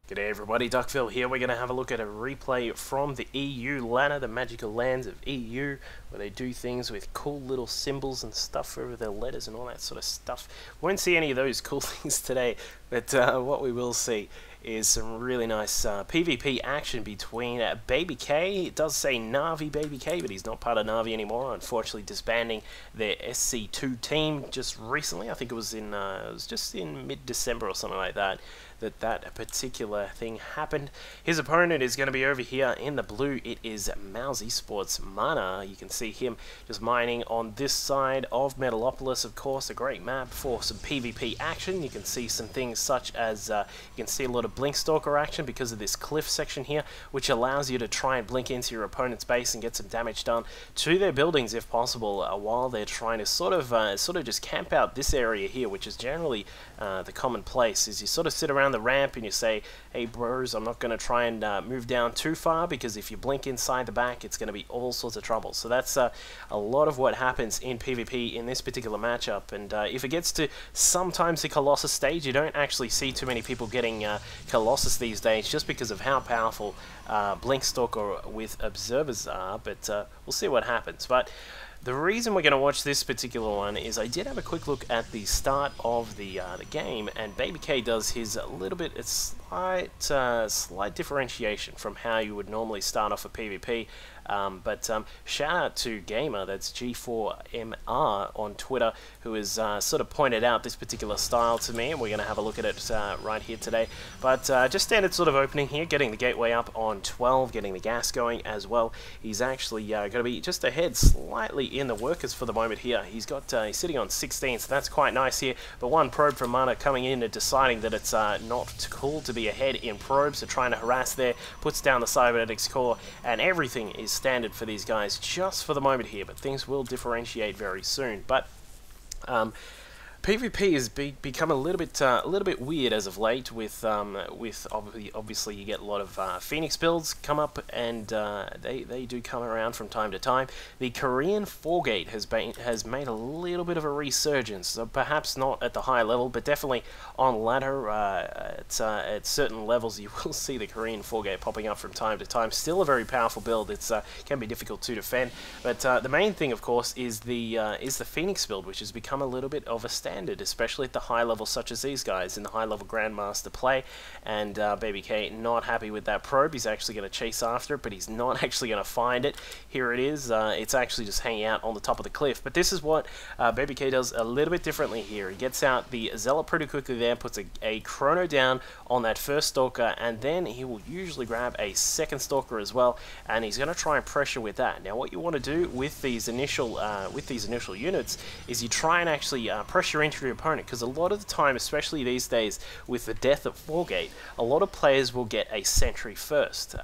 G'day everybody, Duckville here. We're going to have a look at a replay from the EU ladder, the magical lands of EU, where they do things with cool little symbols and stuff over their letters and all that sort of stuff. We won't see any of those cool things today, but what we will see is some really nice PvP action between Babyk. It does say Na'vi Babyk, but he's not part of Na'vi anymore, unfortunately disbanding their SC2 team just recently. I think it was just in mid-December or something like that. That particular thing happened. His opponent is going to be over here in the blue. It is mouzMana. You can see him just mining on this side of Metalopolis, of course, a great map for some PvP action. You can see some things such as, you can see a lot of Blinkstalker action because of this cliff section here, which allows you to try and blink into your opponent's base and get some damage done to their buildings if possible, while they're trying to sort of just camp out this area here, which is generally the common place. Is you sort of sit around the ramp and you say, hey bros, I'm not going to try and move down too far, because if you blink inside the back it's going to be all sorts of trouble. So that's a lot of what happens in PvP in this particular matchup, and if it gets to sometimes the Colossus stage, you don't actually see too many people getting Colossus these days, just because of how powerful Blinkstalker with Observers are, but we'll see what happens. But the reason we're going to watch this particular one is I did have a quick look at the start of the game, and Babyk does his slight differentiation from how you would normally start off a PvP. But shout out to Gamer, that's G4MR on Twitter, who has sort of pointed out this particular style to me, and we're going to have a look at it right here today. But just standard sort of opening here, getting the gateway up on 12, getting the gas going as well. He's actually going to be just ahead slightly in the workers for the moment here. He's he's sitting on 16, so that's quite nice here. But one probe from Mana coming in and deciding that it's not cool to be ahead in probes, so trying to harass there, puts down the cybernetics core, and everything is standard for these guys just for the moment here, but things will differentiate very soon. But PvP has become a little bit weird as of late. With obviously you get a lot of Phoenix builds come up, and they do come around from time to time. The Korean Foregate has made a little bit of a resurgence, so perhaps not at the high level, but definitely on ladder at certain levels you will see the Korean Foregate popping up from time to time. Still a very powerful build. It's can be difficult to defend, but the main thing, of course, is the Phoenix build, which has become a little bit of a standard, especially at the high level such as these guys in the high level Grandmaster play. And Babyk not happy with that probe. He's actually going to chase after it, but he's not actually going to find it. Here it is. It's actually just hanging out on the top of the cliff. But this is what Babyk does a little bit differently here. He gets out the Zealot pretty quickly there, puts a Chrono down on that first Stalker, and then he will usually grab a second Stalker as well, and he's going to try and pressure with that. Now what you want to do with these initial units is you try and actually pressure into your opponent, because a lot of the time, especially these days with the death of Foregate, a lot of players will get a sentry first,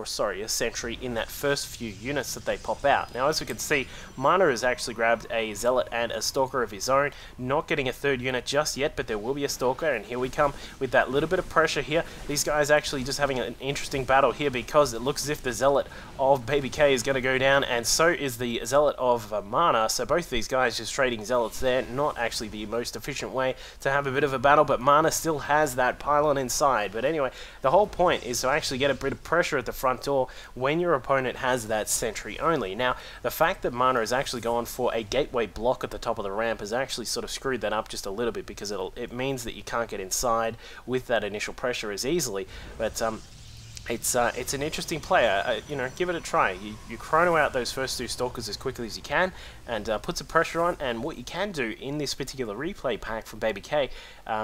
sorry, a sentry in that first few units that they pop out. Now as we can see, Mana has actually grabbed a Zealot and a Stalker of his own, not getting a third unit just yet, but there will be a Stalker, and here we come with that little bit of pressure here. These guys actually just having an interesting battle here, because it looks as if the Zealot of Babyk is going to go down, and so is the Zealot of Mana. So both these guys just trading Zealots there, not actually the most efficient way to have a bit of a battle, but Mana still has that pylon inside. But anyway, the whole point is to actually get a bit of pressure at the front door when your opponent has that sentry only. Now, the fact that Mana has actually gone for a gateway block at the top of the ramp has actually sort of screwed that up just a little bit, because it means that you can't get inside with that initial pressure as easily. But it's an interesting play. You know, give it a try. You chrono out those first two Stalkers as quickly as you can, and put some pressure on. And what you can do in this particular replay pack from Babyk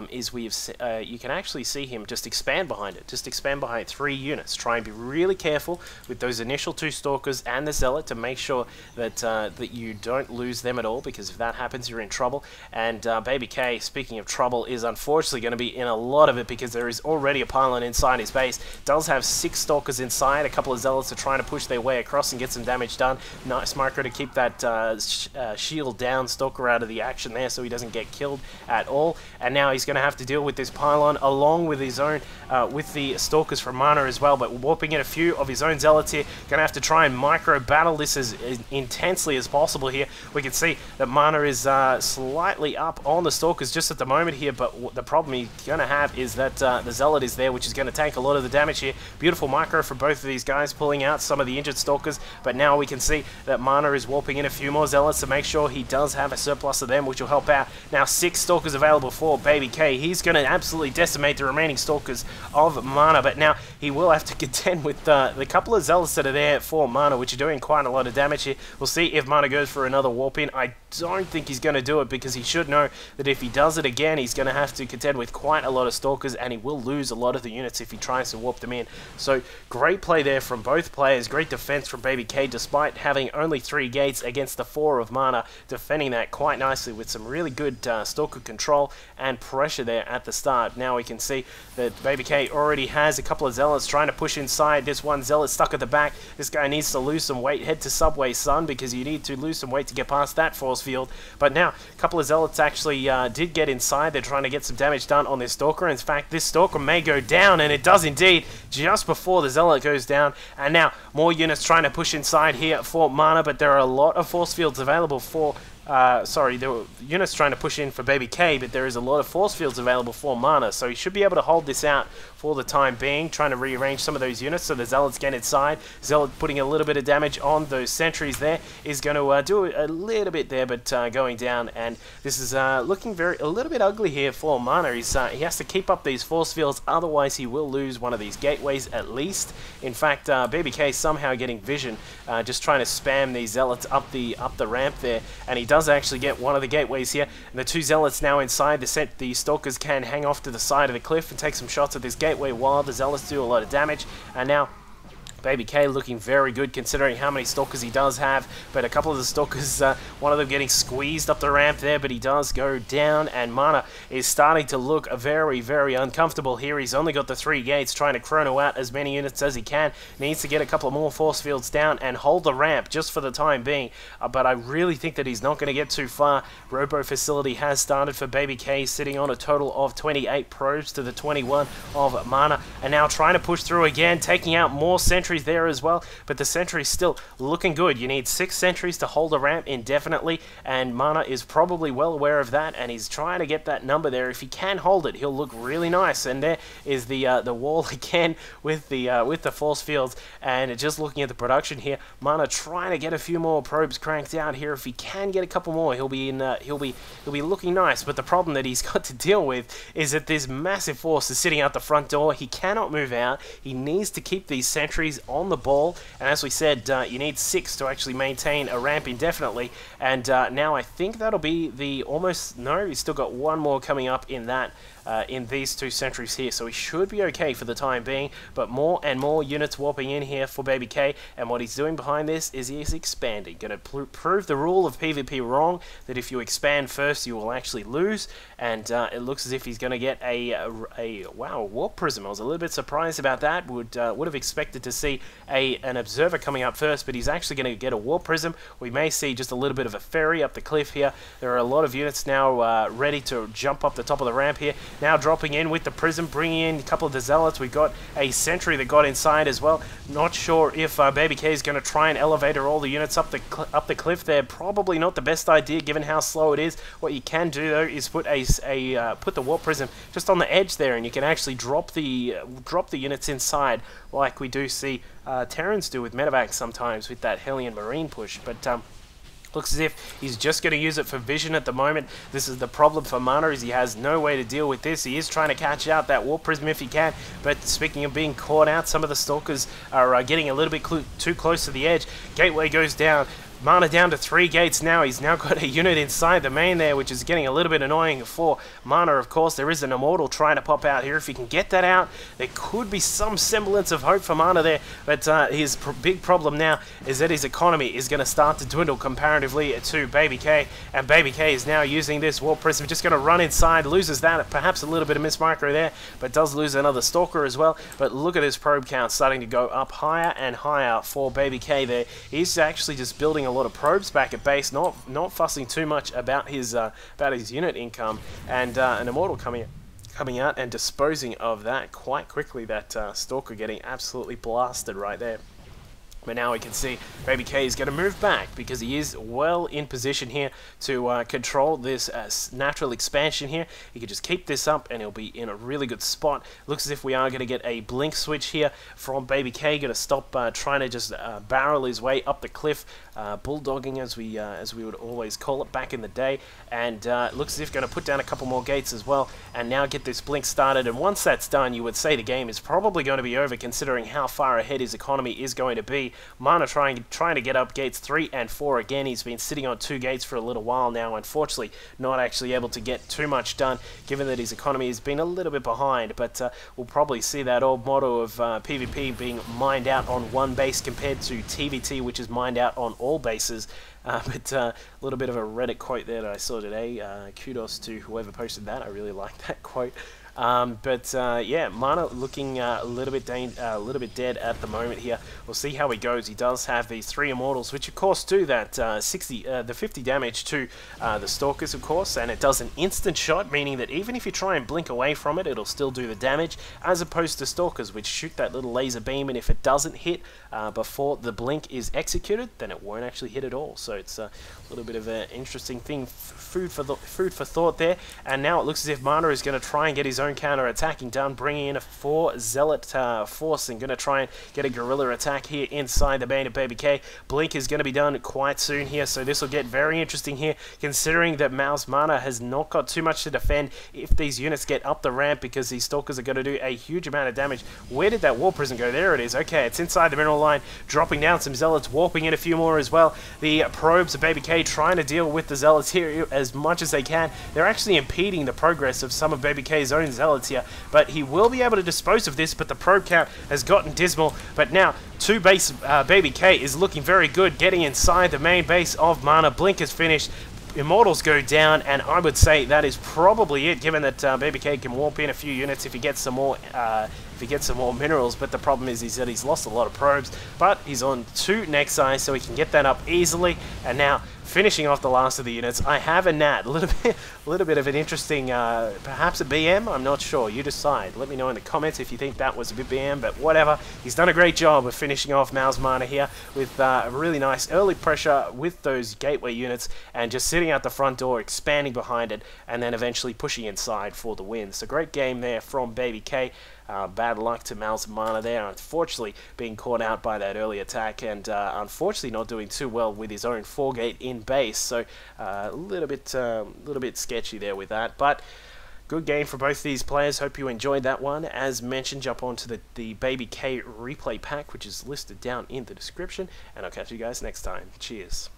is you can actually see him just expand behind it. Just expand behind 3 units. Try and be really careful with those initial 2 Stalkers and the Zealot to make sure that that you don't lose them at all, because if that happens, you're in trouble. And Babyk, speaking of trouble, is unfortunately going to be in a lot of it, because there is already a pylon inside his base. Does have 6 Stalkers inside. A couple of Zealots are trying to push their way across and get some damage done. Nice micro to keep that shield down Stalker out of the action there so he doesn't get killed at all. And now he's going to have to deal with this pylon along with his own, with the Stalkers from Mana as well, but warping in a few of his own Zealots here. Going to have to try and micro battle this as intensely as possible here. We can see that Mana is slightly up on the Stalkers just at the moment here, but the problem he's going to have is that the Zealot is there, which is going to tank a lot of the damage here. Beautiful micro for both of these guys, pulling out some of the injured Stalkers, but now we can see that Mana is warping in a few more Zealots to make sure he does have a surplus of them, which will help out. Now 6 Stalkers available for Babyk. He's going to absolutely decimate the remaining Stalkers of Mana, but now he will have to contend with the couple of Zealots that are there for Mana, which are doing quite a lot of damage here. We'll see if Mana goes for another warp in. I don't think he's going to do it, because he should know that if he does it again, he's going to have to contend with quite a lot of Stalkers, and he will lose a lot of the units if he tries to warp them in. So great play there from both players. Great defense from Babyk, despite having only 3 gates against the 4 of Mana, defending that quite nicely with some really good Stalker control and pressure there at the start. Now we can see that Babyk already has a couple of Zealots trying to push inside. This one Zealot stuck at the back. This guy needs to lose some weight. Head to Subway, son, because you need to lose some weight to get past that force field. But now a couple of Zealots actually did get inside. They're trying to get some damage done on this Stalker. In fact, this Stalker may go down, and it does indeed just before the Zealot goes down. And now more units trying to push inside here for Mana, but there are a lot of force fields available for there were units trying to push in for Babyk, but there is a lot of force fields available for Mana, so he should be able to hold this out for the time being, trying to rearrange some of those units so the Zealots get inside. Zealot putting a little bit of damage on those sentries there is going to do a little bit there, but going down, and this is looking a little bit ugly here for Mana. He has to keep up these force fields, otherwise he will lose one of these gateways at least. In fact, Babyk somehow getting vision, just trying to spam these Zealots up the ramp there, and he does actually get one of the gateways here. And the 2 Zealots now inside. The Stalkers can hang off to the side of the cliff and take some shots at this gateway while the Zealots do a lot of damage. And now Babyk looking very good considering how many Stalkers he does have, but a couple of the Stalkers, one of them getting squeezed up the ramp there, but he does go down, and Mana is starting to look very, very uncomfortable here. He's only got the 3 gates, trying to chrono out as many units as he can. Needs to get a couple more force fields down and hold the ramp just for the time being, but I really think that he's not going to get too far. Robo facility has started for Babyk, sitting on a total of 28 probes to the 21 of Mana, and now trying to push through again, taking out more sentries there as well, but the sentry's still looking good. You need 6 sentries to hold a ramp indefinitely, and Mana is probably well aware of that, and he's trying to get that number there. If he can hold it, he'll look really nice. And there is the wall again with the force fields, and just looking at the production here, Mana trying to get a few more probes cranked out here. If he can get a couple more, he'll be looking nice. But the problem that he's got to deal with is that this massive force is sitting out the front door. He cannot move out. He needs to keep these sentries on the ball, and as we said, you need 6 to actually maintain a ramp indefinitely. And now I think that'll be the almost, no, he's still got one more coming up in that, in these 2 sentries here, so he should be okay for the time being. But more and more units warping in here for Babyk, and what he's doing behind this is he is expanding, going to prove the rule of PvP wrong, that if you expand first you will actually lose. And it looks as if he's going to get a wow, warp prism. I was a little bit surprised about that. Would have expected to see an observer coming up first, but he's actually going to get a warp prism. We may see just a little bit of a ferry up the cliff here. There are a lot of units now ready to jump up the top of the ramp here. Now dropping in with the prism, bringing in a couple of the Zealots. We've got a sentry that got inside as well. Not sure if Babyk is going to try and elevator all the units up the cliff there. Probably not the best idea given how slow it is. What you can do though is put the warp prism just on the edge there, and you can actually drop the units inside, like we do see Terrans do with medevacs sometimes with that Hellion Marine push. But looks as if he's just going to use it for vision at the moment. This is the problem for Mana, is he has no way to deal with this. He is trying to catch out that warp prism if he can, but speaking of being caught out, some of the Stalkers are getting a little bit too close to the edge. Gateway goes down. Mana down to 3 gates now. He's now got a unit inside the main there, which is getting a little bit annoying for Mana, of course. There is an Immortal trying to pop out here. If he can get that out, there could be some semblance of hope for Mana there. But his big problem now is that his economy is going to start to dwindle comparatively to Babyk. And Babyk is now using this Warp Prism. Just going to run inside, loses that. Perhaps a little bit of Miss Micro there, but does lose another Stalker as well. But look at his probe count starting to go up higher and higher for Babyk there. He's actually just building a lot of probes back at base, not fussing too much about his unit income, and an Immortal coming out and disposing of that quite quickly. That Stalker getting absolutely blasted right there. But now we can see Babyk is going to move back because he is well in position here to control this natural expansion here. He can just keep this up and he'll be in a really good spot. Looks as if we are going to get a blink switch here from Babyk. Going to stop trying to just barrel his way up the cliff, bulldogging as we would always call it back in the day. And looks as if going to put down a couple more gates as well and now get this blink started. And once that's done, you would say the game is probably going to be over, considering how far ahead his economy is going to be. Mana trying to get up gates 3 and 4 again. He's been sitting on 2 gates for a little while now, unfortunately not actually able to get too much done given that his economy has been a little bit behind. But we'll probably see that old motto of PvP being mined out on one base compared to TVT, which is mined out on all bases. But a little bit of a Reddit quote there that I saw today. Kudos to whoever posted that. I really like that quote. Yeah, Mana looking a little bit dead at the moment here. We'll see how he goes. He does have these 3 Immortals, which of course do that the 50 damage to the Stalkers, of course, and it does an instant shot, meaning that even if you try and blink away from it, it'll still do the damage, as opposed to Stalkers, which shoot that little laser beam, and if it doesn't hit before the blink is executed, then it won't actually hit at all. So it's a little bit of an interesting thing, food for thought there. And now it looks as if Mana is going to try and get his own counter-attacking done, bringing in a 4 Zealot force and going to try and get a guerrilla attack here inside the main of Babyk. Blink is going to be done quite soon here, so this will get very interesting here, considering that mouzMana has not got too much to defend if these units get up the ramp, because these Stalkers are going to do a huge amount of damage. Where did that Warp Prism go? There it is. Okay, it's inside the mineral line, dropping down some Zealots, warping in a few more as well. The probes of Babyk trying to deal with the Zealots here as much as they can. They're actually impeding the progress of some of Babyk's own Zealots here, but he will be able to dispose of this. But the probe count has gotten dismal. But now 2 base Babyk is looking very good, getting inside the main base of Mana. Blink is finished, Immortals go down, and I would say that is probably it, given that Babyk can warp in a few units if he gets some more minerals. But the problem is that he's lost a lot of probes, but he's on 2 Nexi, so he can get that up easily. And now finishing off the last of the units, I have a Nat. A little bit of an interesting, perhaps a BM, I'm not sure. You decide. Let me know in the comments if you think that was a bit BM, but whatever. He's done a great job of finishing off mouzMana here with a really nice early pressure with those gateway units, and just sitting out the front door, expanding behind it, and then eventually pushing inside for the win. So great game there from Babyk. Bad luck to mouzMana there, unfortunately being caught out by that early attack, and unfortunately not doing too well with his own 4-gate in base. So a little bit sketchy there with that, but good game for both these players. Hope you enjoyed that one. As mentioned, jump onto the Babyk replay pack, which is listed down in the description, and I'll catch you guys next time. Cheers.